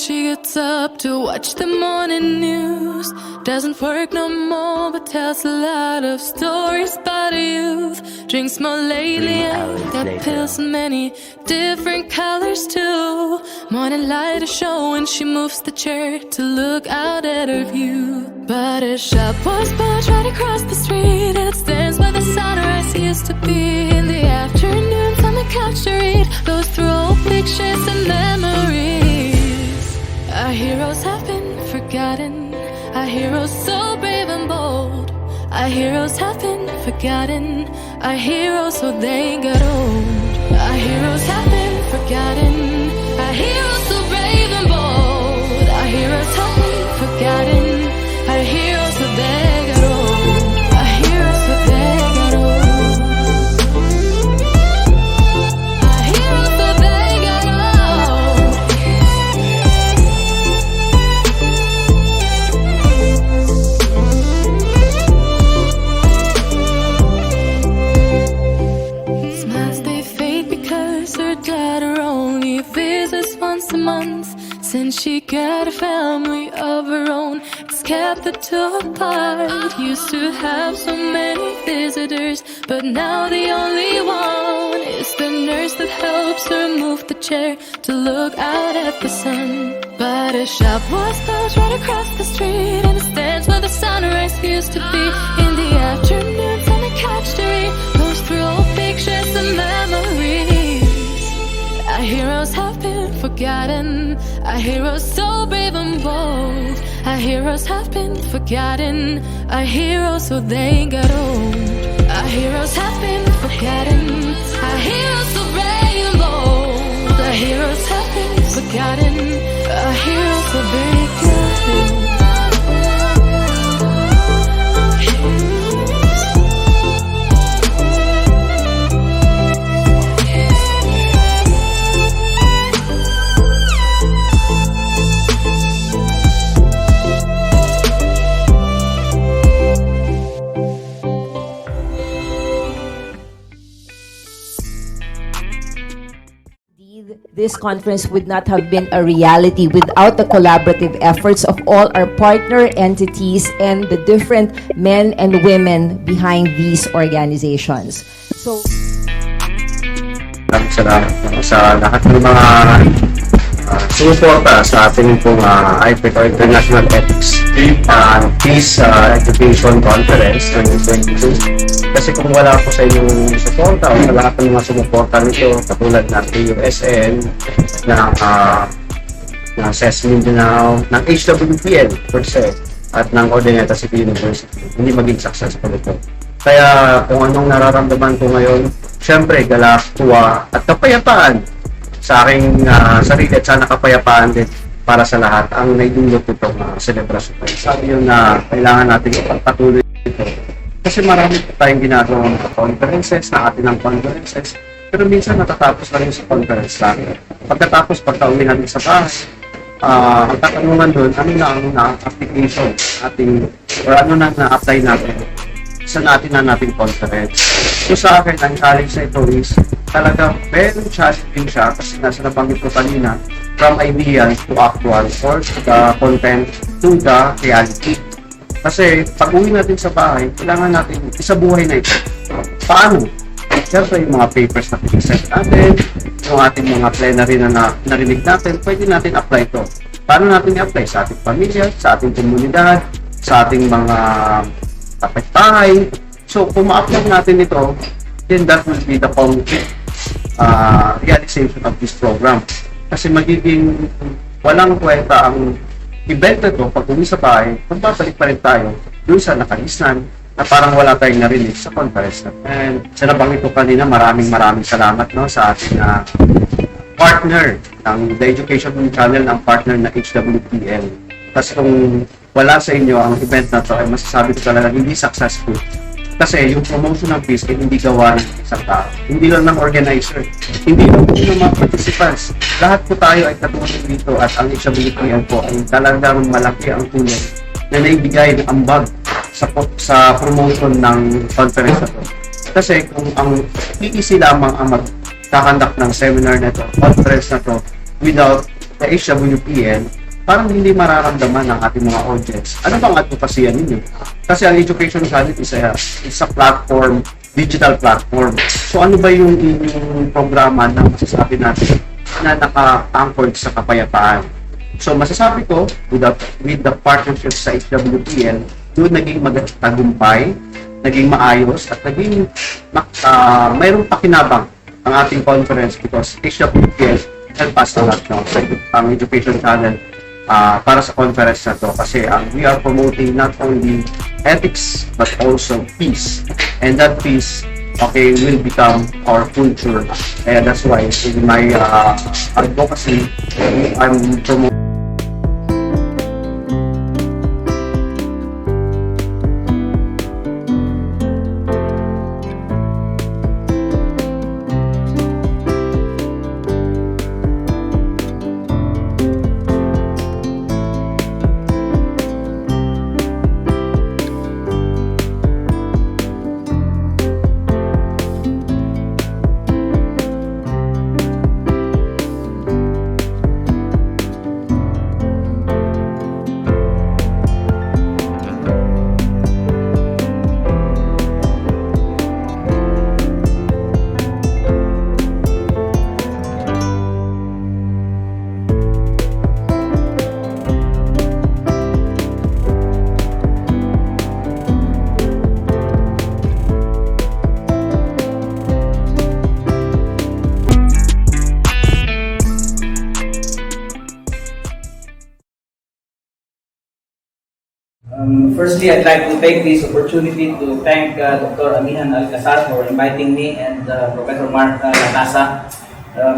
she gets up to watch the morning news. Doesn't work no more, but tells a lot of stories about her youth. Drinks more lately and got pills in many different colors too. Morning light is showing, she moves the chair to look out at her view. But her shop was built right across the street, and it stands where the sunrise used to be. In the afternoons on the couch to read, goes through old pictures and memories. Our heroes have been forgotten, our heroes so brave and bold. Our heroes have been forgotten, our heroes so they got old. Our heroes have been forgotten, our heroes so brave and bold. Our heroes have been forgotten, our heroes so they got old. Our heroes so they got old. Our heroes so they got old. Smiles they fade because her daughter only visits once a month. Since she got a family of her own, it's kept the two apart. Used to have so many visitors, but now the only one is the nurse that helps her move the chair to look out at the sun. But her shop was built right across the street, and it stands where the sunrise used to be. In the afternoons on the couch to read, goes through old pictures and memories. Our heroes have been forgotten, our heroes so brave and bold. Our heroes have been forgotten, our heroes so they got old. Our heroes have been forgotten, our heroes so brave and bold. Our heroes have been forgotten, our heroes so they got old. This conference would not have been a reality without the collaborative efforts of all our partner entities and the different men and women behind these organizations. So, salamat sa lahat ng mga sumuporta sa ating pong IPEC or International Ethics Peace Education Conference 2022. Kasi kung wala po sa inyong suporta o sa lahat ng mga sumuporta nito, katulad ng AUSN, ng CES Mindanao, ng HWPL per se, at ng Ordineta City University, hindi maging successful ito. Kaya kung anong nararamdaman ko ngayon, syempre galak, tuwa, at kapayapaan sa aking sarili at sana kapayapaan din para sa lahat ang naidulot itong selebrasyon. Sabi yun na kailangan natin ipagpatuloy ito. Kasi marami tayong ginagawang conferences, na atin ang conferences, pero minsan natatapos lang yung sa conference lang. Pagkatapos, pagka-uwi natin sa bahay, ang katanungan doon, ano na ang application ating, or ano na na-apply natin sa nating conference. So sa akin, ang challenge na ito is talaga very challenging siya kasi nasa nabanggit ko kanina, from idea to actual, or the content to the reality. Kasi pag uwi natin sa bahay, kailangan natin isabuhay na ito. Paano? Siyempre yung mga papers na pinag-set natin, yung ating mga plenary na narinig natin, pwede natin apply ito. Paano natin i-apply? Sa ating pamilya, sa ating komunidad, sa ating mga kapitbahay. So kung ma-apply natin ito, then that will be the concrete realization of this program. Kasi magiging walang kwenta ang event na ito, pag uwi sa bahay, magbabalik pa rin tayo doon sa nakaisnan na parang wala tayong narinig sa conference na. And sa nabanggit ko kanina, maraming salamat sa ating partner ng The Education Channel, ng partner na HWPL. Kasi kung wala sa inyo ang event na ito, ay masasabi ko talaga hindi successful. Kasi yung promotion ng peace ay hindi gawa ng isang tao. Hindi lang ng organizer. Hindi lang po ng mga participants. Lahat po tayo ay katulong dito at ang HWPL po ay talagang malaki ang tulong na naibigay ng ambag sa promotion ng conference na ito. Kasi kung ang PEC lamang ang magkakandak ng seminar na ito, conference na ito, without sa HWPN, parang hindi mararamdaman ng ating mga audience. Ano bang advocacy ninyo? Kasi ang Education Channel is a platform, digital platform. So ano ba yung inyong programa na masasabi natin na naka-anchored sa kapayapaan? So masasabi ko, with the partnership sa HWPN, doon naging magtagumpay, naging maayos, at naging mayroong pakinabang ang ating conference because HWPN help us a lot, no? Ang Education Channel para sa conference na to kasi we are promoting not only ethics but also peace, and that peace will become our culture, and that's why in my advocacy I'm promoting. Firstly, I'd like to take this opportunity to thank Dr. Amihan Alcazar for inviting me and Professor Mark Latasa.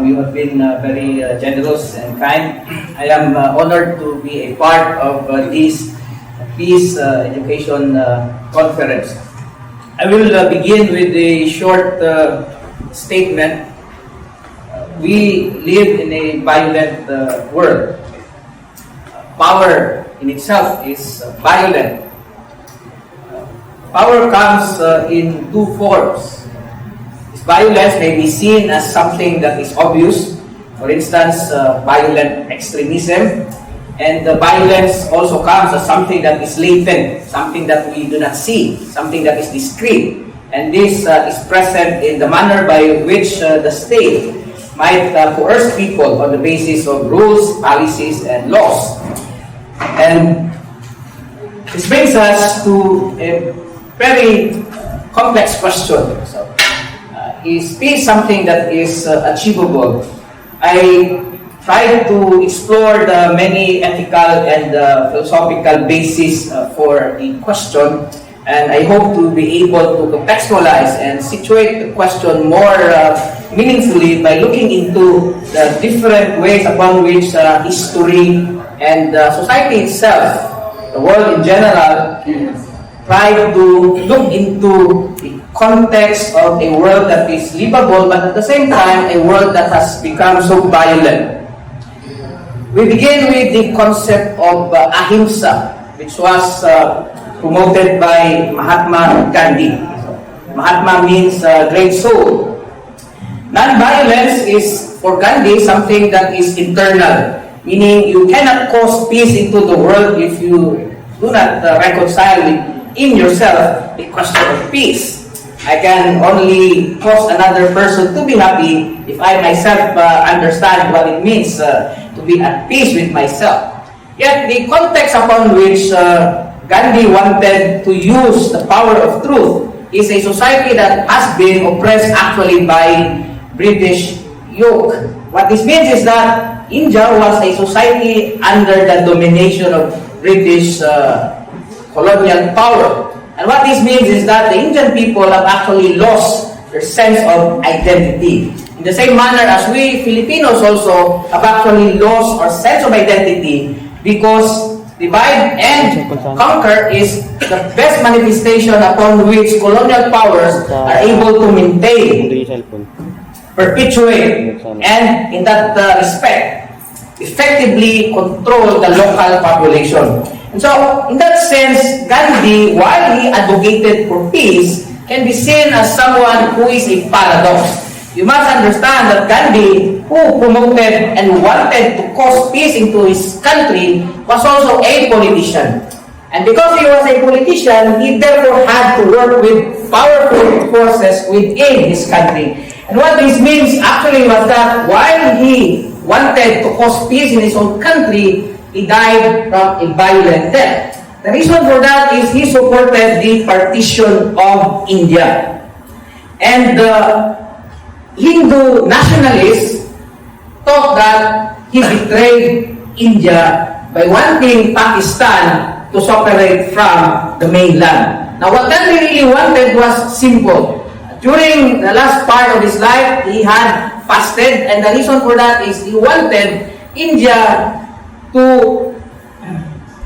You have been very generous and kind. I am honored to be a part of this Peace Education Conference. I will begin with a short statement. We live in a violent world. Power in itself is violent. Power comes in two forms. This violence may be seen as something that is obvious, for instance, violent extremism, and the violence also comes as something that is latent, something that we do not see, something that is discrete, and this is present in the manner by which the state might coerce people on the basis of rules, policies, and laws. And this brings us to a very complex question. So, is peace something that is achievable? I tried to explore the many ethical and philosophical basis for the question, and I hope to be able to contextualize and situate the question more meaningfully by looking into the different ways upon which history and society itself, the world in general, try to look into the context of a world that is livable, but at the same time, a world that has become so violent. We begin with the concept of ahimsa, which was promoted by Mahatma Gandhi. Mahatma means great soul. Non-violence is, for Gandhi, something that is internal, meaning you cannot cause peace into the world if you do not reconcile in yourself the question of peace. I can only cause another person to be happy if I myself understand what it means to be at peace with myself. Yet the context upon which Gandhi wanted to use the power of truth is a society that has been oppressed actually by British yoke. What this means is that India was a society under the domination of British colonial power. And what this means is that the Indian people have actually lost their sense of identity. In the same manner as we Filipinos also have actually lost our sense of identity because divide and conquer is the best manifestation upon which colonial powers are able to maintain, perpetuate, and in that respect, effectively control the local population. And so, in that sense, Gandhi, while he advocated for peace, can be seen as someone who is a paradox. You must understand that Gandhi, who promoted and wanted to cause peace into his country, was also a politician. And because he was a politician, he therefore had to work with powerful forces within his country. And what this means actually was that while he wanted to cause peace in his own country, he died from a violent death. The reason for that is he supported the partition of India. And the Hindu nationalists thought that he betrayed India by wanting Pakistan to separate from the mainland. Now, what Gandhi really wanted was simple. During the last part of his life, he had fasted, and the reason for that is he wanted India to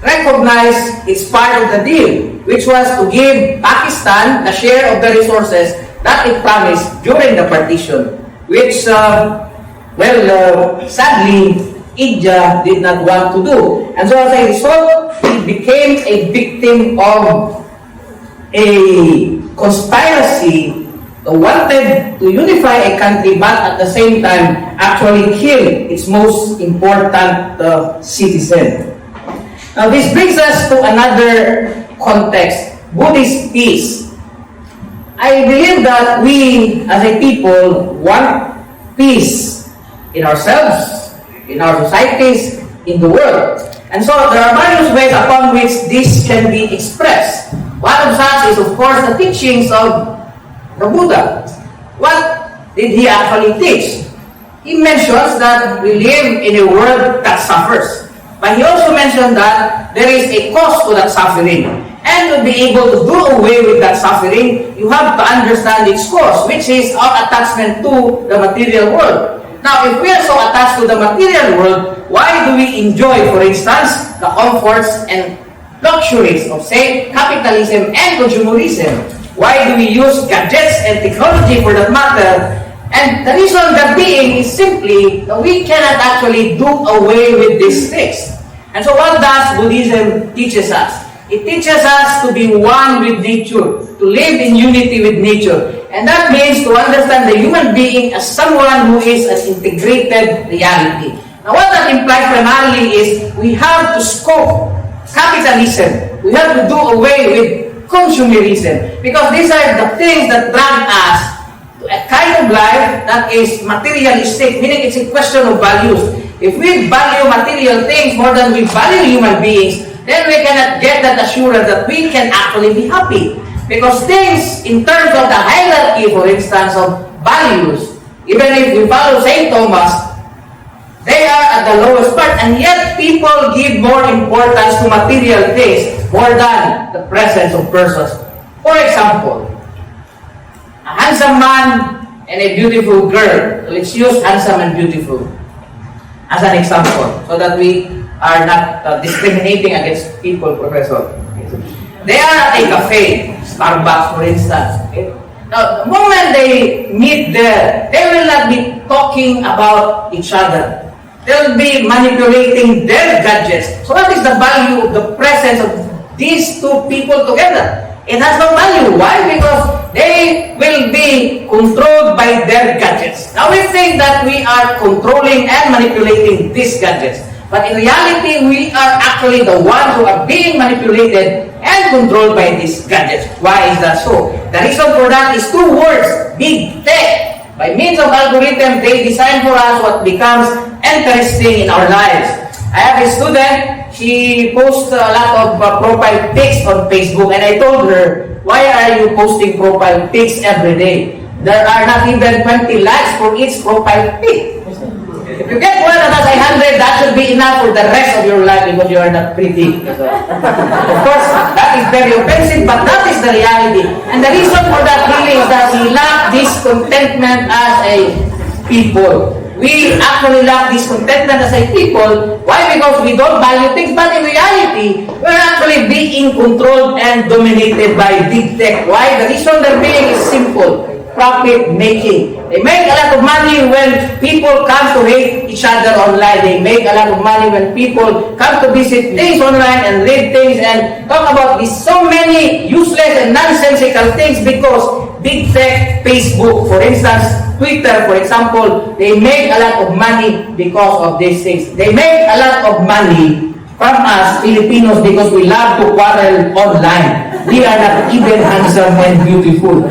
recognize its part of the deal, which was to give Pakistan the share of the resources that it promised during the partition, which, sadly, India did not want to do. And so as a result, he became a victim of a conspiracy that wanted to unify a country, but at the same time actually kill its most important citizen. Now this brings us to another context, Buddhist peace. I believe that we as a people want peace in ourselves, in our societies, in the world. And so there are various ways upon which this can be expressed. One of such is, of course, the teachings of the Buddha. What did he actually teach? He mentions that we live in a world that suffers. But he also mentioned that there is a cause to that suffering. And to be able to do away with that suffering, you have to understand its cause, which is our attachment to the material world. Now, if we are so attached to the material world, why do we enjoy, for instance, the comforts and luxuries of, say, capitalism and consumerism? Why do we use gadgets and technology for that matter? And the reason that being is simply that we cannot actually do away with these things. And so what does Buddhism teaches us? It teaches us to be one with nature, to live in unity with nature. And that means to understand the human being as someone who is an integrated reality. Now what that implies primarily is we have to scope capitalism. We have to do away with consumerism. Because these are the things that drag us to a kind of life that is materialistic, meaning it's a question of values. If we value material things more than we value human beings, then we cannot get that assurance that we can actually be happy. Because things, in terms of the hierarchy, for instance, of values, even if we follow St. Thomas, they are at the lowest part, and yet people give more importance to material things more than the presence of persons. For example, a handsome man and a beautiful girl. So let's use handsome and beautiful as an example, so that we are not discriminating against people, Professor. They are at a cafe, Starbucks for instance. Okay? Now, the moment they meet there, they will not be talking about each other. They'll be manipulating their gadgets. So what is the value of the presence of these two people together? It has no value. Why? Because they will be controlled by their gadgets. Now we think that we are controlling and manipulating these gadgets. But in reality, we are actually the ones who are being manipulated and controlled by these gadgets. Why is that so? The reason for that is two words, big tech. By means of algorithms, they design for us what becomes interesting in our lives. I have a student, she posts a lot of profile pics on Facebook, and I told her, why are you posting profile pics every day? There are not even 20 likes for each profile pic. If you get one that has 100, that should be enough for the rest of your life because you are not pretty. Of course, that is very offensive, but that is the reality. And the reason for that really is that we lack this contentment as a people. We actually lack this contentment as a people. Why? Because we don't value things, but in reality, we're actually being controlled and dominated by big tech. Why? The reason they're being is simple. Profit making. They make a lot of money when people come to hate each other online. They make a lot of money when people come to visit things online and read things and talk about these so many useless and nonsensical things because big tech, Facebook, for instance, Twitter, for example, they make a lot of money because of these things. They make a lot of money from us Filipinos because we love to quarrel online. We are not even handsome and beautiful.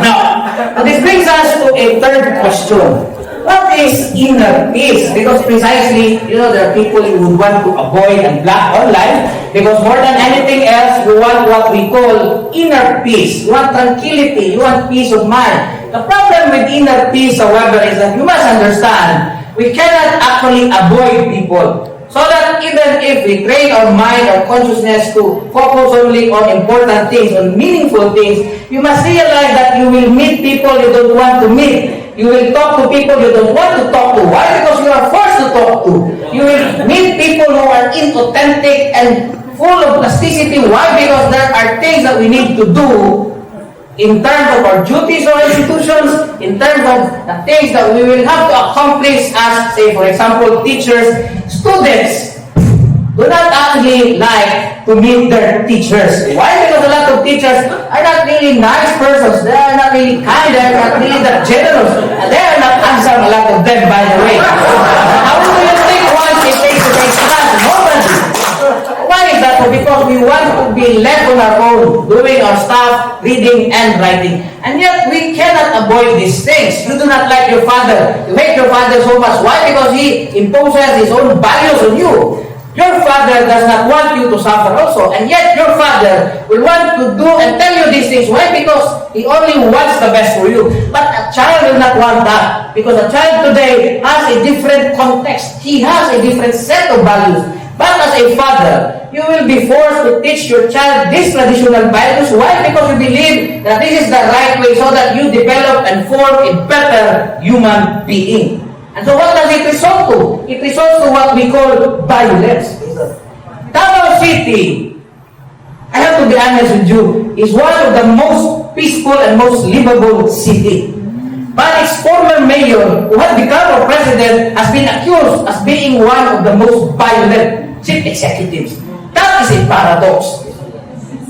Now, this brings us to a third question. What is inner peace? Because precisely, there are people who would want to avoid and block online because more than anything else, we want what we call inner peace. You want tranquility. You want peace of mind. The problem with inner peace, however, is that you must understand we cannot actually avoid people. So that even if we train our mind, our consciousness to focus only on important things, on meaningful things, you must realize that you will meet people you don't want to meet. You will talk to people you don't want to talk to. Why? Because you are forced to talk to. You will meet people who are inauthentic and full of plasticity. Why? Because there are things that we need to do in terms of our duties or institutions, in terms of the things that we will have to accomplish as, say, for example, teachers, students do not actually like to meet their teachers. Why? Because a lot of teachers are not really nice persons. They are not really kind. They are not really that generous. And they are not handsome, a lot of them, by the way. How do you think once a face-to-face class? Nobody. Why is that? Because we want to be left on our own, doing our stuff, reading and writing. And yet, we cannot avoid these things. You do not like your father. You hate your father so much. Why? Because he imposes his own values on you. Your father does not want you to suffer also. And yet, your father will want to do and tell you these things. Why? Because he only wants the best for you. But a child will not want that. Because a child today has a different context. He has a different set of values. But as a father, you will be forced to teach your child these traditional values. Why? Because you believe that this is the right way so that you develop and form a better human being. And so what does it result to? It results to what we call violence. Davao City, I have to be honest with you, is one of the most peaceful and most livable city. But its former mayor, who had become our president, has been accused as being one of the most violent chief executives. That is a paradox.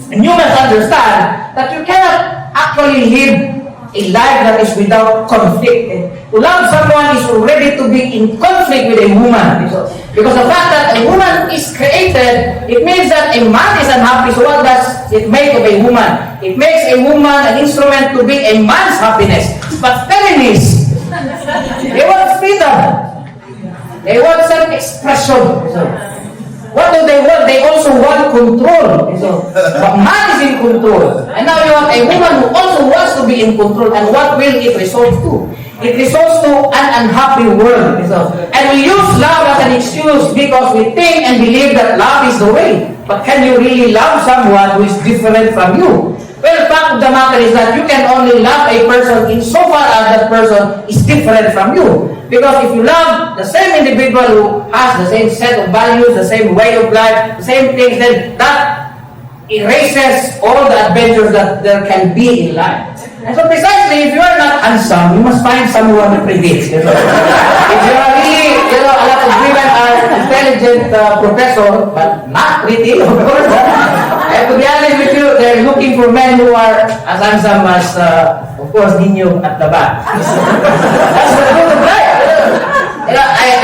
And you must understand that you cannot actually live a life that is without conflict. And to love someone is already to be in conflict with a woman. Because the fact that a woman is created, it means that a man is unhappy. So what does it make of a woman? It makes a woman an instrument to bring a man's happiness. But feminists, they want freedom. They want self-expression. What do they want? They also want control. But man is in control. And now you have a woman who also wants to be in control. And what will it result to? It results to an unhappy world. And we use love as an excuse because we think and believe that love is the way. But can you really love someone who is different from you? Well, the fact of the matter is that you can only love a person insofar as that person is different from you. Because if you love the same individual who has the same set of values, the same way of life, the same things, then that erases all the adventures that there can be in life. And so precisely, if you are not handsome, you must find someone to predict. If you are really, a lot of women are intelligent professor, but not pretty, of course. And to be honest with you, they're looking for men who are as handsome as, of course, Nino at the back. That's the truth of life.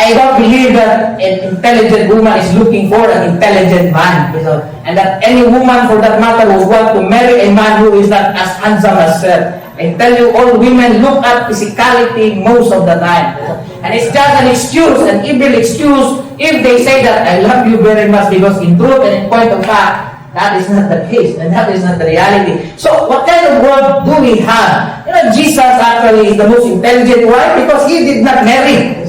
I don't believe that an intelligent woman is looking for an intelligent man, and that any woman, for that matter, would want to marry a man who is not as handsome as her. I tell you, all women look at physicality most of the time, and it's just an excuse, an evil excuse, if they say that I love you very much, because in truth and in point of fact, that is not the case, and that is not the reality. So, what kind of world do we have? Jesus actually is the most intelligent one because he did not marry.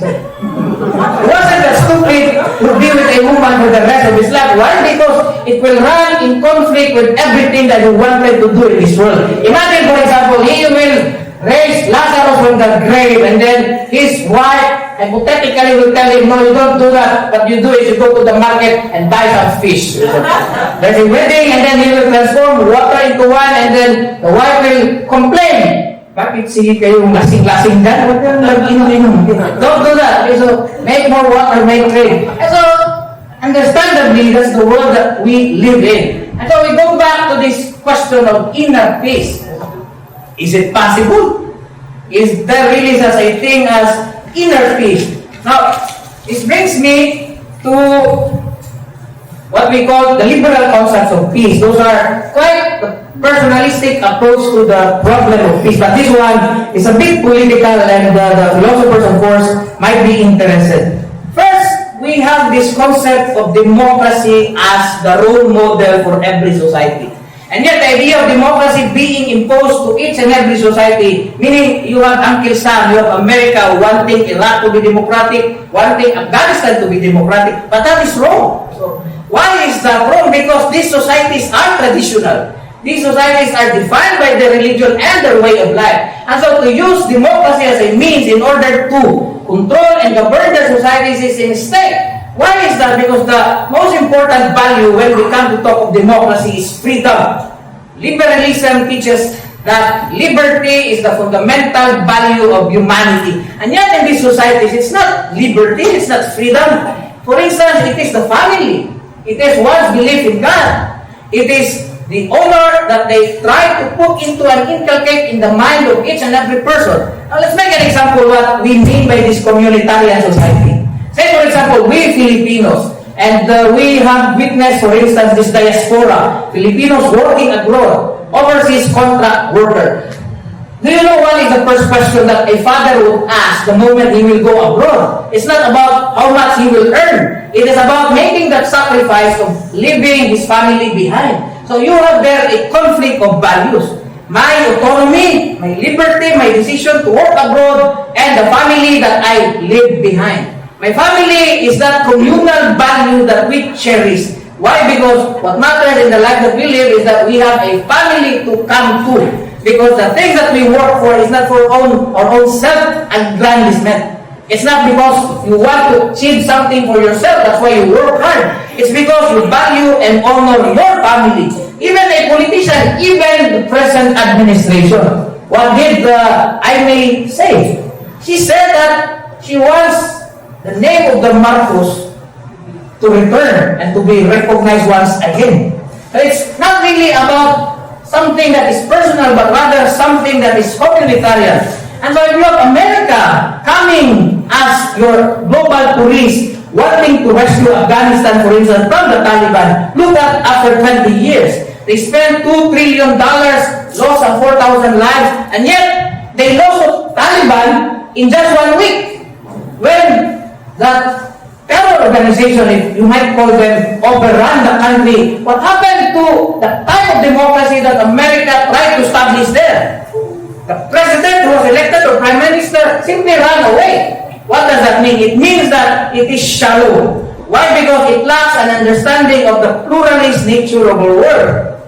He wasn't that stupid to be with a woman for the rest of his life. Why? Because it will run in conflict with everything that he wanted to do in this world. Imagine, for example, he will raise Lazarus from the grave, and then his wife hypothetically will tell him, no, you don't do that. What you do is you go to the market and buy some fish. There's a wedding, and then he will transform water into wine, and then the wife will complain. Bakit sige kayong lasing-lasing dyan? Huwag kayong nag-inom-inom. Don't do that. So, make more water, make trade. And so, understandably, that's the world that we live in. And so, we go back to this question of inner peace. Is it possible? is there really such a thing as inner peace. Now, this brings me to what we call the liberal concepts of peace. Those are quite the personalistic approach to the problem of peace. But this one is a bit political, and the philosophers, of course, might be interested. First, we have this concept of democracy as the role model for every society. And yet, the idea of democracy being imposed to each and every society, meaning you have Uncle Sam, you have America wanting Iraq to be democratic, wanting Afghanistan to be democratic, but that is wrong. So, why is that wrong? Because these societies are traditional. These societies are defined by their religion and their way of life. And so to use democracy as a means in order to control and govern their societies is a mistake. Why is that? Because the most important value when we come to talk of democracy is freedom. Liberalism teaches that liberty is the fundamental value of humanity. And yet in these societies, it's not liberty, it's not freedom. For instance, it is the family. It is one's belief in God. It is the honor that they try to put into and inculcate in the mind of each and every person. Now let's make an example what we mean by this communitarian society. Say for example, we Filipinos, and we have witnessed, for instance, this diaspora, Filipinos working abroad, overseas contract worker. Do you know what is the first question that a father would ask the moment he will go abroad? It's not about how much he will earn. It is about making that sacrifice of leaving his family behind. So you have there a conflict of values. My autonomy, my liberty, my decision to work abroad, and the family that I leave behind. My family is that communal value that we cherish. Why? Because what matters in the life that we live is that we have a family to come to. Because the things that we work for is not for our own self-aggrandizement. It's not because you want to achieve something for yourself, that's why you work hard. It's because you value and honor your family. Even a politician, even the present administration. What did I may say? She said that she wants the name of the Marcos to return and to be recognized once again. So it's not really about something that is personal, but rather something that is communitarian. And so if you have America coming as your global police, wanting to rescue Afghanistan, for instance, from the Taliban, look at after 20 years. They spent $2 trillion, lost 4,000 lives, and yet they lost Taliban in just 1 week. When that terror organization, if you might call them, overrun the country, what happened to the type of democracy that America tried to establish there? The president who was elected or prime minister simply ran away. What does that mean? It means that it is shallow. Why? Because it lacks an understanding of the pluralist nature of our world.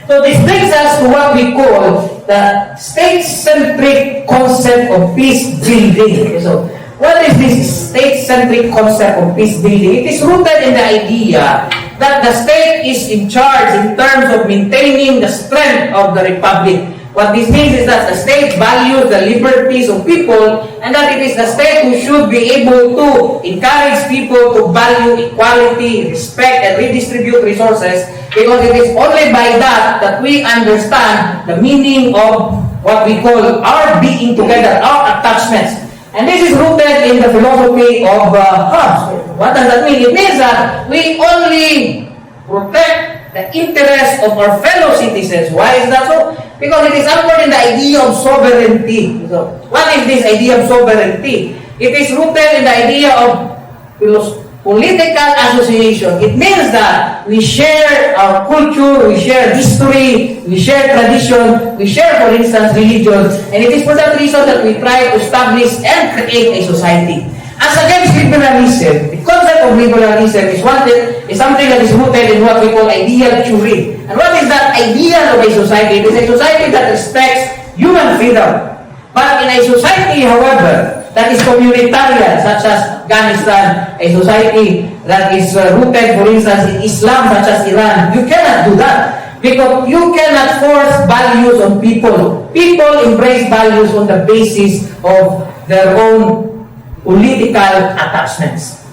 So this brings us to what we call the state-centric concept of peace building. So what is this state-centric concept of peace building? It is rooted in the idea that the state is in charge in terms of maintaining the strength of the republic. What this means is that the state values the liberties of people, and that it is the state who should be able to encourage people to value equality, respect, and redistribute resources, because it is only by that that we understand the meaning of what we call our being together, our attachments. And this is rooted in the philosophy of Hobbes. What does that mean? It means that we only protect the interests of our fellow citizens. Why is that so? Because it is anchored in the idea of sovereignty. So, what is this idea of sovereignty? It is rooted in the idea of political association. It means that we share our culture, we share history, we share tradition, we share, for instance, religion, and it is for that reason that we try to establish and create a society. As against liberalism, the concept of liberalism is something that is rooted in what we call ideal theory. And what is that ideal of a society? It is a society that respects human freedom. But in a society, however, that is communitarian, such as Afghanistan, a society that is rooted, for instance, in Islam, such as Iran, you cannot do that. Because you cannot force values on people. People embrace values on the basis of their own political attachments.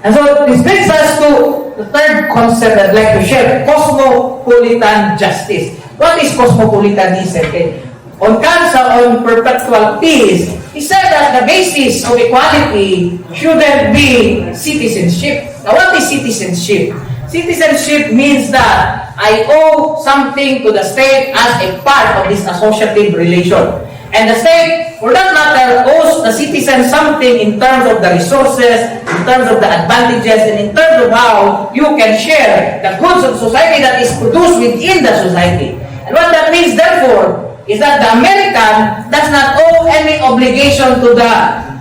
And so this brings us to the third concept I'd like to share, cosmopolitan justice. What is cosmopolitanism? Okay? on cancer, on perpetual peace, he said that the basis of equality shouldn't be citizenship. Now, what is citizenship? Citizenship means that I owe something to the state as a part of this associative relation. And the state, for that matter, owes the citizen something in terms of the resources, in terms of the advantages, and in terms of how you can share the goods of society that is produced within the society. And what that means, therefore, is that the American does not owe any obligation to the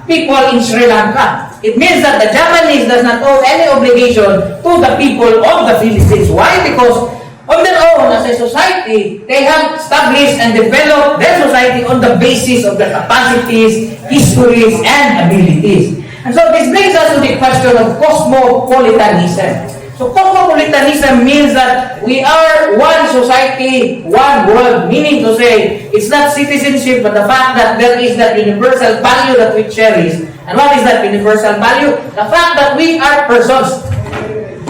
people in Sri Lanka. It means that the Japanese does not owe any obligation to the people of the Philippines. Why? Because on their own, as a society, they have established and developed their society on the basis of their capacities, histories, and abilities. And so this brings us to the question of cosmopolitanism. So cosmopolitanism means that we are one society, one world, meaning to say, it's not citizenship, but the fact that there is that universal value that we cherish. And what is that universal value? The fact that we are persons.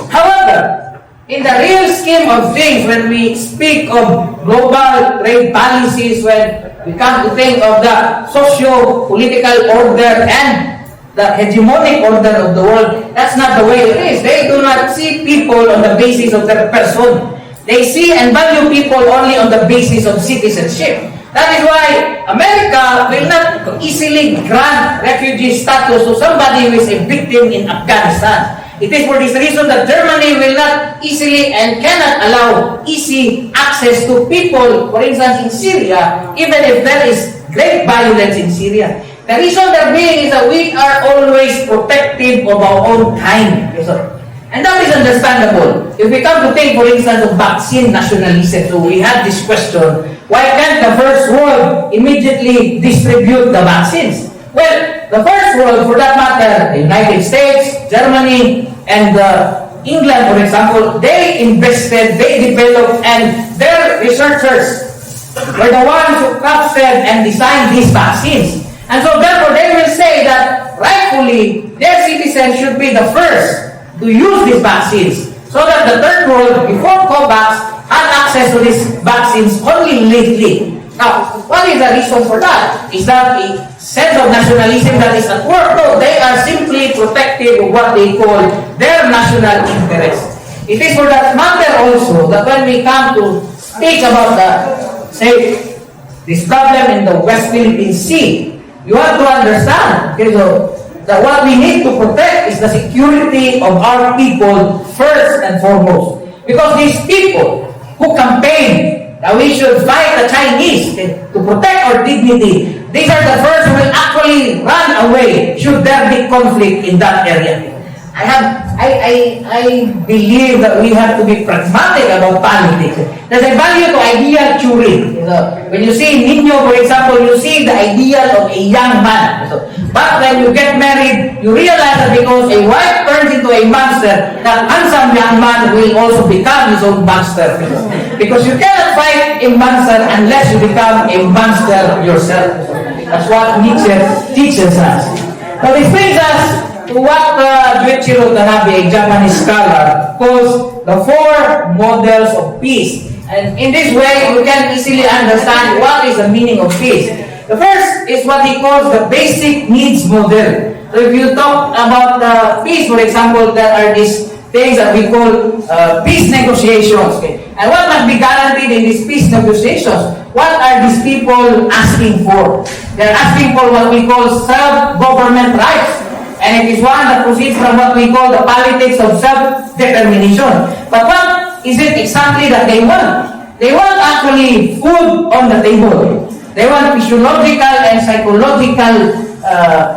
However, in the real scheme of things, when we speak of global trade policies, when we come to think of the socio-political order and the hegemonic order of the world, that's not the way it is. They do not see people on the basis of their person. They see and value people only on the basis of citizenship. That is why America will not easily grant refugee status to somebody who is a victim in Afghanistan. It is for this reason that Germany will not easily and cannot allow easy access to people, for instance, in Syria, even if there is great violence in Syria. The reason there being is that we are always protective of our own kind. And that is understandable. If we come to think, for instance, of vaccine nationalism, so we have this question, why can't the first world immediately distribute the vaccines? Well, the first world, for that matter, the United States, Germany, and England, for example, they invested, they developed, and their researchers were the ones who crafted and designed these vaccines. And so therefore, they will say that rightfully, their citizens should be the first to use these vaccines, so that the third world, before COVAX, had access to these vaccines only lately. Now, what is the reason for that? Is that a sense of nationalism that is at work? No, they are simply protective of what they call their national interest. It is for that matter also that when we come to speak about say, this problem in the West Philippine Sea, you have to understand, okay, so, that what we need to protect is the security of our people first and foremost. Because these people who campaign that we should fight the Chinese to protect our dignity, these are the first who will actually run away should there be conflict in that area. I believe that we have to be pragmatic about politics. There's a value to ideal curing. When you see Nino, for example, you see the ideal of a young man. But when you get married, you realize that because a wife turns into a monster, that handsome young man will also become his own monster. Because you cannot fight a monster unless you become a monster yourself. That's what Nietzsche teaches us. So this brings us to what Juichiro Tanabe, a Japanese scholar, calls the four models of peace. And in this way, you can easily understand what is the meaning of peace. The first is what he calls the basic needs model. So if you talk about peace, for example, there are these things that we call peace negotiations. Okay? And what must be guaranteed in these peace negotiations? What are these people asking for? They're asking for what we call self-government rights. And it is one that proceeds from what we call the politics of self-determination. But what is it exactly that they want? They want actually food on the table. They want physiological and psychological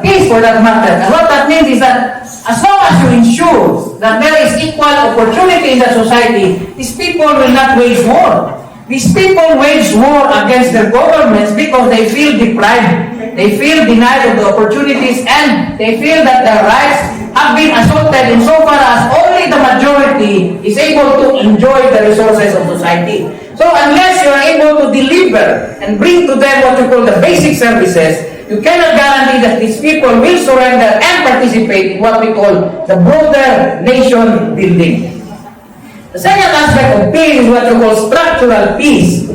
peace for that matter. And what that means is that as long as you ensure that there is equal opportunity in the society, these people will not wage war. These people wage war against their governments because they feel deprived. They feel denied of the opportunities and they feel that their rights have been assaulted insofar as only the majority is able to enjoy the resources of society. So unless you are able to deliver and bring to them what you call the basic services, you cannot guarantee that these people will surrender and participate in what we call the broader nation building. The second aspect of peace is what you call structural peace.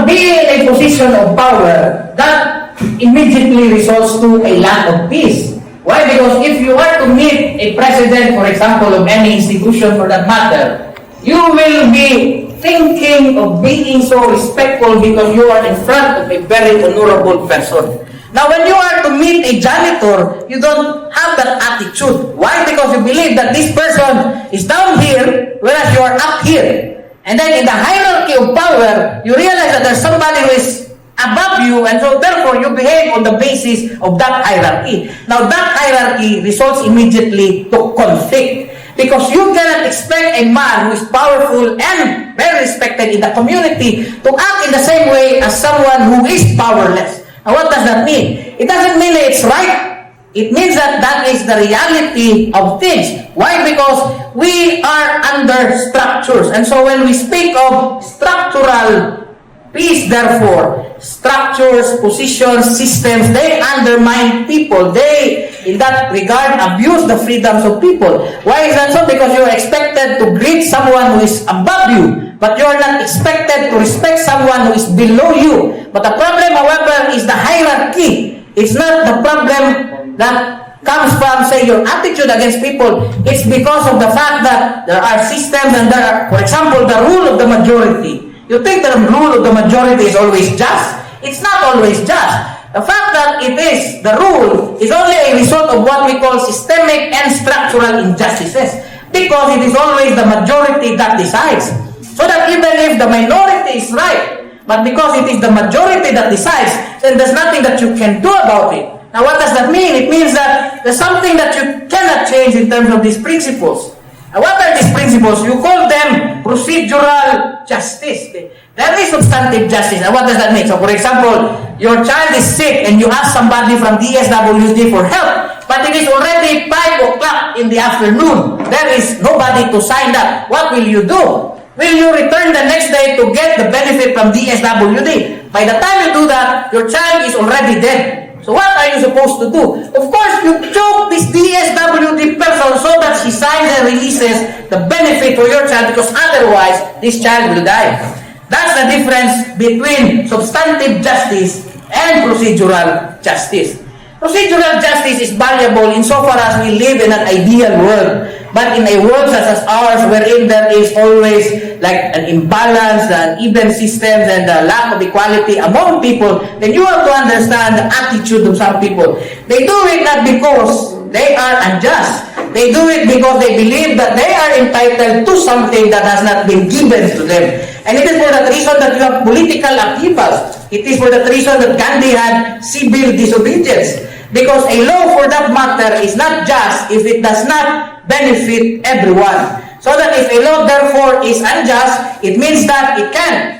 being in a position of power, that immediately results to a lack of peace. Why? Because if you are to meet a president, for example, of any institution for that matter, you will be thinking of being so respectful because you are in front of a very honorable person. Now, when you are to meet a janitor, you don't have that attitude. Why? Because you believe that this person is down here, whereas you are up here. And then in the hierarchy of power, you realize that there's somebody who is above you, and so therefore you behave on the basis of that hierarchy. Now, that hierarchy results immediately to conflict. Because you cannot expect a man who is powerful and very respected in the community to act in the same way as someone who is powerless. Now, what does that mean? It doesn't mean that it's right. It means that that is the reality of things. Why? Because we are under structures. And so when we speak of structural peace, therefore, structures, positions, systems, they undermine people. They, in that regard, abuse the freedoms of people. Why is that so? Because you are expected to greet someone who is above you, but you are not expected to respect someone who is below you. But the problem, however, is the hierarchy. It's not the problem that comes from, say, your attitude against people. It's because of the fact that there are systems and there are, for example, the rule of the majority. You think the rule of the majority is always just? It's not always just. The fact that it is, the rule, is only a result of what we call systemic and structural injustices. Because it is always the majority that decides. So that even if the minority is right, but because it is the majority that decides, then there's nothing that you can do about it. Now, what does that mean? It means that there's something that you cannot change in terms of these principles. What are these principles? You call them procedural justice. There is substantive justice. And what does that mean? So, for example, your child is sick and you ask somebody from DSWD for help, but it is already 5 o'clock in the afternoon. There is nobody to sign up. What will you do? Will you return the next day to get the benefit from DSWD? By the time you do that, your child is already dead. So what are you supposed to do? Of course, you choke this DSWD person so that she signs and releases the benefit for your child, because otherwise, this child will die. That's the difference between substantive justice and procedural justice. Procedural justice is valuable insofar as we live in an ideal world. But in a world such as ours, wherein there is always like an imbalance, uneven systems, and a lack of equality among people, then you have to understand the attitude of some people. They do it not because they are unjust. They do it because they believe that they are entitled to something that has not been given to them. And it is for that reason that you have political upheavals. It is for that reason that Gandhi had civil disobedience. Because a law, for that matter, is not just if it does not benefit everyone. So that if a law, therefore, is unjust, it means that it can,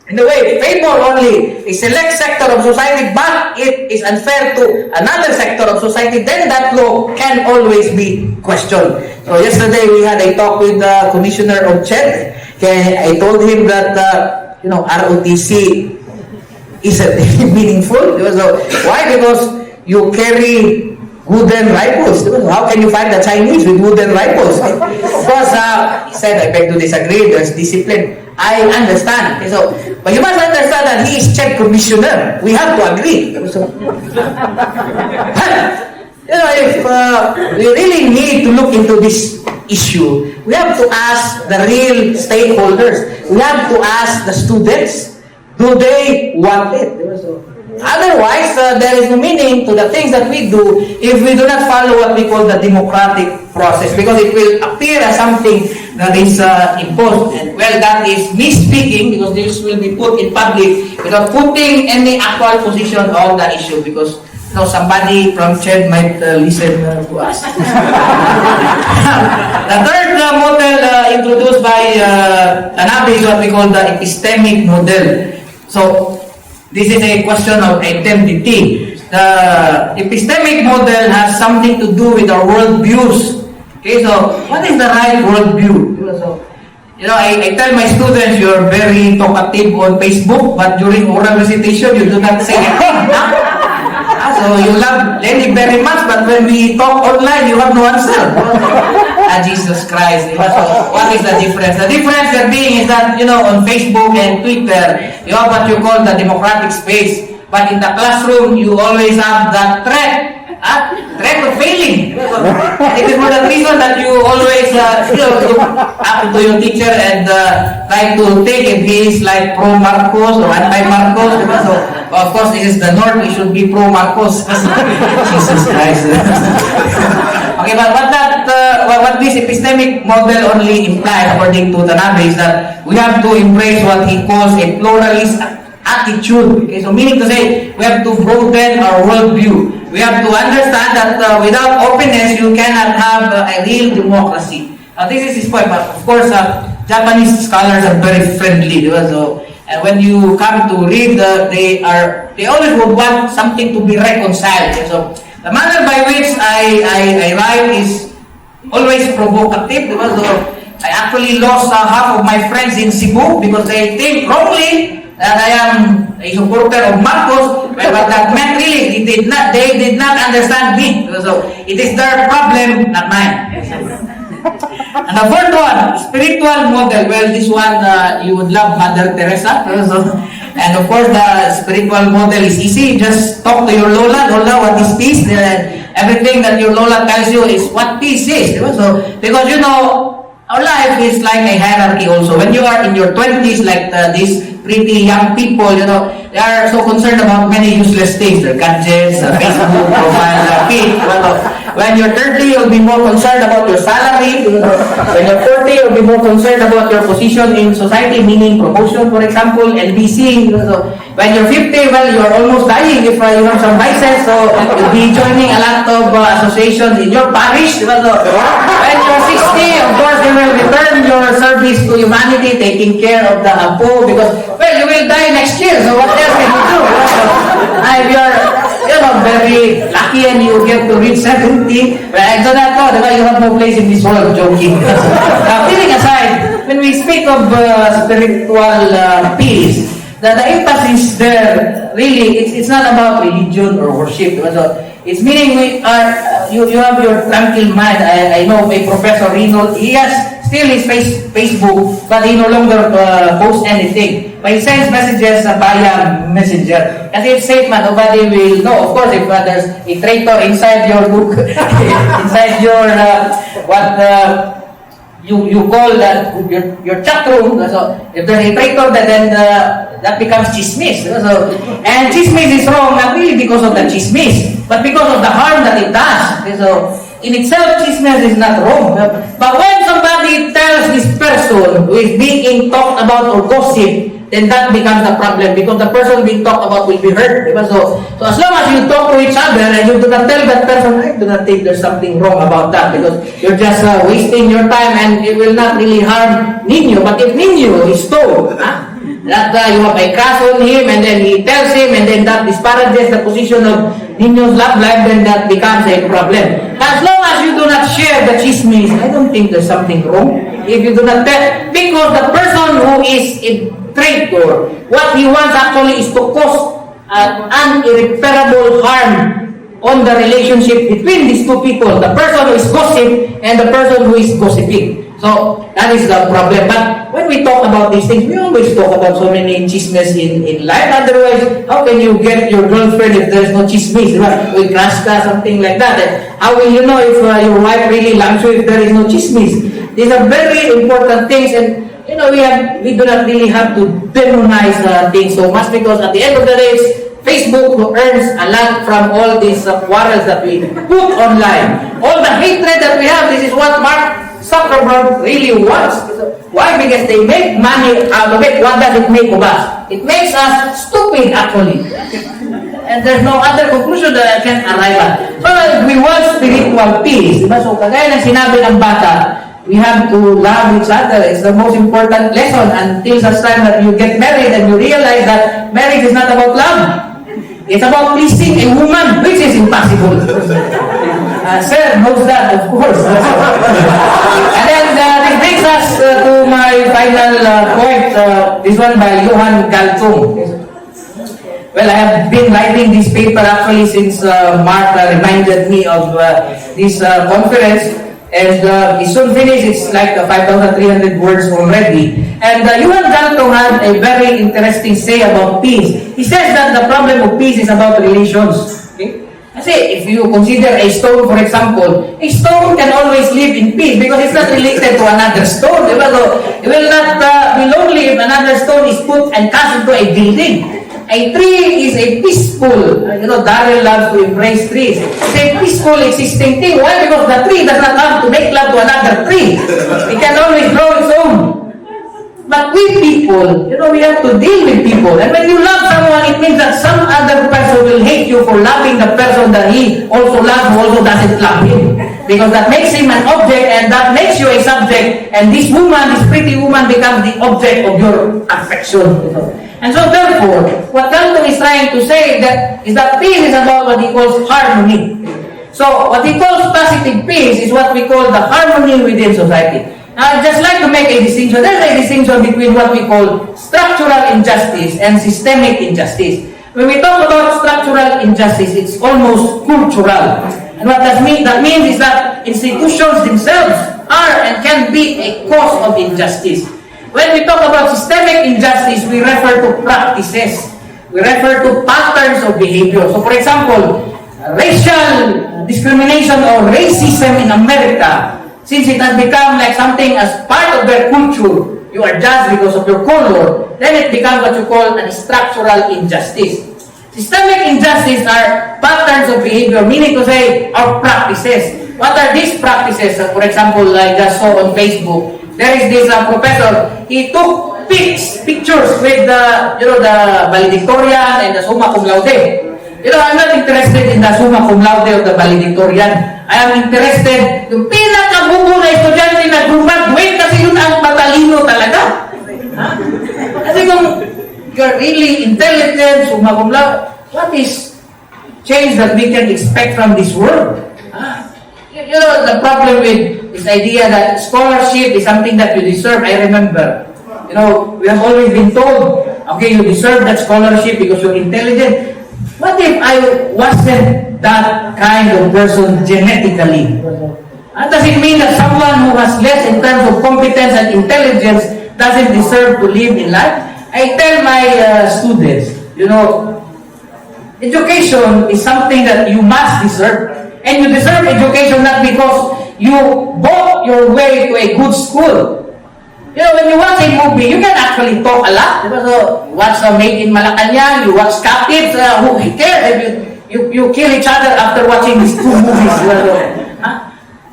in a way, favor only a select sector of society, but it is unfair to another sector of society, then that law can always be questioned. So yesterday, we had a talk with the Commissioner of CHED. I told him that, ROTC isn't meaningful. So, why? Because you carry wooden rifles. How can you fight the Chinese with wooden rifles? Of course, he said, I beg to disagree, there's discipline. I understand. So, but you must understand that he is CHED commissioner. We have to agree. So, if we really need to look into this issue, we have to ask the real stakeholders. We have to ask the students, do they want it? Otherwise, there is no meaning to the things that we do if we do not follow what we call the democratic process, because it will appear as something that is imposed. And well, that is misspeaking, because this will be put in public without putting any actual position on the issue, because somebody from CHED might listen to us. The third model introduced by Tanabe is what we call the epistemic model. So, this is a question of identity. The epistemic model has something to do with our worldviews. Okay, so what is the right worldview? So, I tell my students, you're very talkative on Facebook, but during oral recitation, you do not say anything. So you love Lenny very much, but when we talk online, you have no answer. Jesus Christ. So what is the difference? The difference that being is that, on Facebook and Twitter, you have what you call the democratic space. But in the classroom, you always have that threat of failing. It is for that reason that you always look up to your teacher and try to take if he is like pro-Marcos or anti-Marcos. So, of course, this is the North, we should be pro-Marcos. Jesus Christ. Okay, but what this epistemic model only implies, according to Tanabe, is that we have to embrace what he calls a pluralist attitude. Okay, so meaning to say, we have to broaden our worldview. We have to understand that without openness, you cannot have a real democracy. This is his point, but of course, Japanese scholars are very friendly. So, and when you come to read, they always would want something to be reconciled. Okay, so the manner by which I write is always provocative. So I actually lost half of my friends in Cebu because they think wrongly that I am a supporter of Marcos, but that meant really they did not understand me. So it is their problem, not mine. And the fourth one, spiritual model. Well, this one you would love Mother Teresa. And of course, the spiritual model is easy. Just talk to your Lola. Lola, what is peace? Everything that your Lola tells you is what peace is. So because our life is like a hierarchy also. When you are in your 20s, like these pretty young people, they are so concerned about many useless things, their gadgets, Facebook, profile, feed. When you're 30, you'll be more concerned about your salary. When you're 40, you'll be more concerned about your position in society, meaning promotion, for example, NBC. So when you're 50, well, you're almost dying if you have some vices, so you'll be joining a lot of associations in your parish. So when you're 60, of course, you will return your service to humanity, taking care of the poor, because, well, you will die next year, so what else can you do? If you're very lucky and you get to reach 70, well, I do not know, you have no place in this world, joking. Now, kidding aside, when we speak of spiritual peace, the emphasis there, really, it's not about religion or worship. It's meaning you have your tranquil mind. I know a Professor Reynold, he has still his Facebook, but he no longer posts anything. But he sends messages via Messenger. As if safe man, nobody will know. Of course, if there's a traitor inside your book, inside your you call that your chat room. So if there's a traitor, then that becomes chismis. So, and chismis is wrong not really because of the chismis, but because of the harm that it does. So in itself, chismis is not wrong. But when somebody tells this person who is being talked about or gossip, then that becomes the problem because the person being talked about will be hurt. So as long as you talk to each other and you do not tell that person, I do not think there's something wrong about that because you're just wasting your time and it will not really harm Nino. But if Nino is told that you have a crush on him and then he tells him and then that disparages the position of Nino's love life, then that becomes a problem. As long as you do not share the chismis, I don't think there's something wrong. If you do not tell, because the person who is a traitor, what he wants actually is to cause an irreparable harm on the relationship between these two people, the person who is gossip and the person who is gossiping. So that is the problem. But when we talk about these things, we always talk about so many chismes in life. Otherwise, how can you get your girlfriend if there's no chismes? With rasta, something like that. And how will you know if your wife really loves you if there is no chismes? These are very important things, and we do not really have to demonize things so much because at the end of the day, it's Facebook who earns a lot from all these quarrels that we put online. All the hatred that we have, this is what Mark Zuckerberg really wants. Why? Because they make money out of it. What does it make of us? It makes us stupid, actually. And there's no other conclusion that I can arrive at. So we want spiritual peace. So kagaya ng sinabi ng bata, we have to love each other. It's the most important lesson until such time that you get married and you realize that marriage is not about love. It's about pleasing a woman, which is impossible. Sir knows that, of course. And then this brings us to my final point. This one by Johan Galtung. Well, I have been writing this paper actually since Mark reminded me of this conference. And it's soon finished. It's like 5,300 words already. And Johan Galtung had a very interesting say about peace. He says that the problem of peace is about relations. Okay? Kasi if you consider a stone, for example, a stone can always live in peace because it's not related to another stone. Diba? So, it will not be lonely if another stone is put and cast into a building. A tree is a peaceful, Daryl loves to embrace trees. It's a peaceful existing thing. Why? Because the tree does not have to make love to another tree. It can always grow its own. But with people, we have to deal with people. And when you love someone, it means that some other person will hate you for loving the person that he also loves, who also doesn't love him. Because that makes him an object, and that makes you a subject. And this woman, this pretty woman, becomes the object of your affection. And so therefore, what Galtung is trying to say is that peace is about what he calls harmony. So what he calls positive peace is what we call the harmony within society. Now, I'd just like to make a distinction. There's a distinction between what we call structural injustice and systemic injustice. When we talk about structural injustice, it's almost cultural. And what that means is that institutions themselves are and can be a cause of injustice. When we talk about systemic injustice, we refer to practices. We refer to patterns of behavior. So, for example, racial discrimination or racism in America, since it has become like something as part of their culture, you are judged because of your color, then it becomes what you call a structural injustice. Systemic injustice are patterns of behavior, meaning to say, our practices. What are these practices? For example, I just saw on Facebook, there is this professor, he took pictures with the valedictorian and the summa cum laude. I'm not interested in the summa cum laude of the valedictorian. I am interested yung pinakabubo na estudyante na graduate kasi yun ang matalino talaga. Kasi kung you're really intelligent, summa cum laude, what is change that we can expect from this world? The problem with this idea that scholarship is something that you deserve, I remember. We have always been told, okay, you deserve that scholarship because you're intelligent. What if I wasn't that kind of person genetically? Does it mean that someone who has less in terms of competence and intelligence doesn't deserve to live in life? I tell my students, education is something that you must deserve. And you deserve education not because you bought your way to a good school. When you watch a movie, you can actually talk a lot. So, watch Made in Malacanang, you watch Captives, who cares if you kill each other after watching these two movies?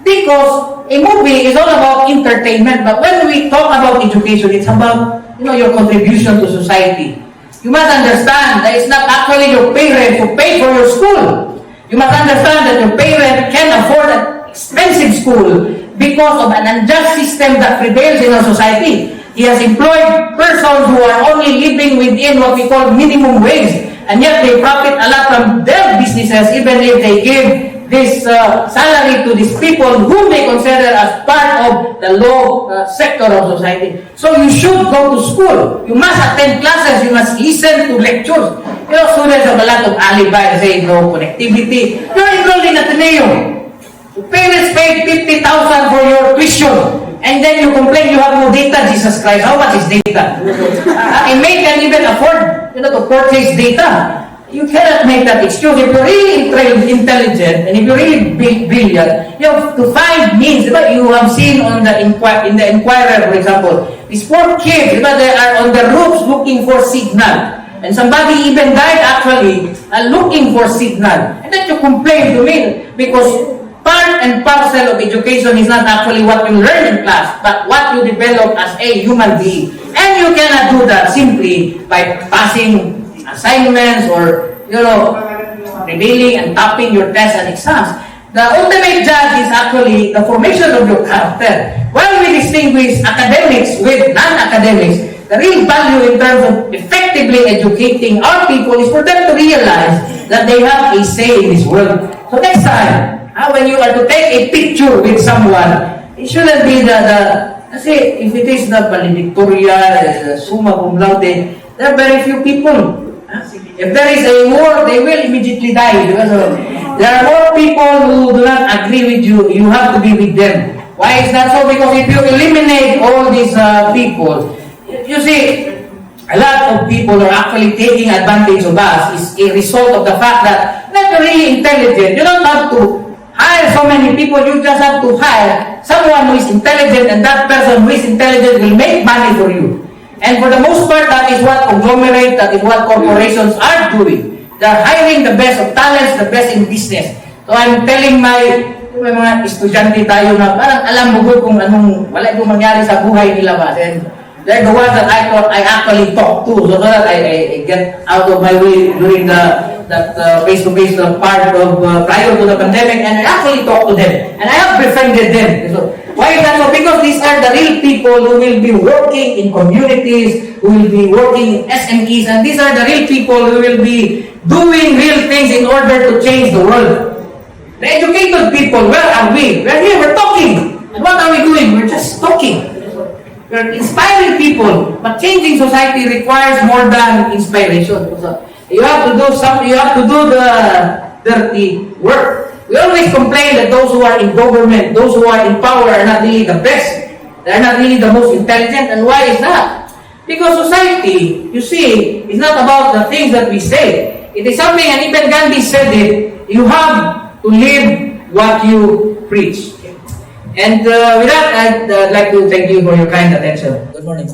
Because a movie is all about entertainment. But when we talk about education, it's about your contribution to society. You must understand that it's not actually your parents who pay for your school. You must understand that your parent can afford an expensive school because of an unjust system that prevails in our society. He has employed persons who are only living within what we call minimum wage, and yet they profit a lot from their businesses even if they give this salary to these people whom they consider as part of the low sector of society. So you should go to school. You must attend classes. You must listen to lectures. Students have a lot of alibi, say no connectivity. You're enrolled in Ateneo. Your parents paid 50,000 for your tuition. And then you complain you have no data. Jesus Christ, how much is data? A maid can even afford to purchase data. You cannot make that excuse. If you're really intelligent and if you're really brilliant, you have to find means. You have seen in the Inquirer, for example, these poor kids, they are on the roofs looking for signal. And somebody even died actually looking for signal. And then you complain to me because part and parcel of education is not actually what you learn in class, but what you develop as a human being. And you cannot do that simply by passing assignments or, revealing and topping your tests and exams. The ultimate judge is actually the formation of your character. While we distinguish academics with non-academics, the real value in terms of effectively educating our people is for them to realize that they have a say in this world. So next time, when you are to take a picture with someone, it shouldn't be kasi if it is the valedictorian, summa cum laude, there are very few people. If there is a war, they will immediately die. So, there are more people who do not agree with you. You have to be with them. Why is that so? Because if you eliminate all these people, you see, a lot of people are actually taking advantage of us is a result of the fact that not really intelligent. You don't have to hire so many people. You just have to hire someone who is intelligent, and that person who is intelligent will make money for you. And for the most part, that is what conglomerates, that is what corporations are doing. They're hiring the best of talents, the best in business. So I'm telling my mga estudyante tayo na parang alam mo kung anong wala itong mangyari sa buhay nila ba. And they're the ones that I actually talk to, so that I get out of my way during that face-to-face part of prior to the pandemic, and I actually talk to them, and I have befriended them. So why is that so? Because these are the real people who will be working in communities, who will be working in SMEs, and these are the real people who will be doing real things in order to change the world. The educated people, where are we? We're here, we're talking. And what are we doing? We're just talking. We're inspiring people, but changing society requires more than inspiration. So you have to do the dirty work. We always complain that those who are in government, those who are in power are not really the best. They are not really the most intelligent. And why is that? Because society, you see, is not about the things that we say. It is something, and even Gandhi said it, you have to live what you preach. And with that, I'd like to thank you for your kind attention. Good morning.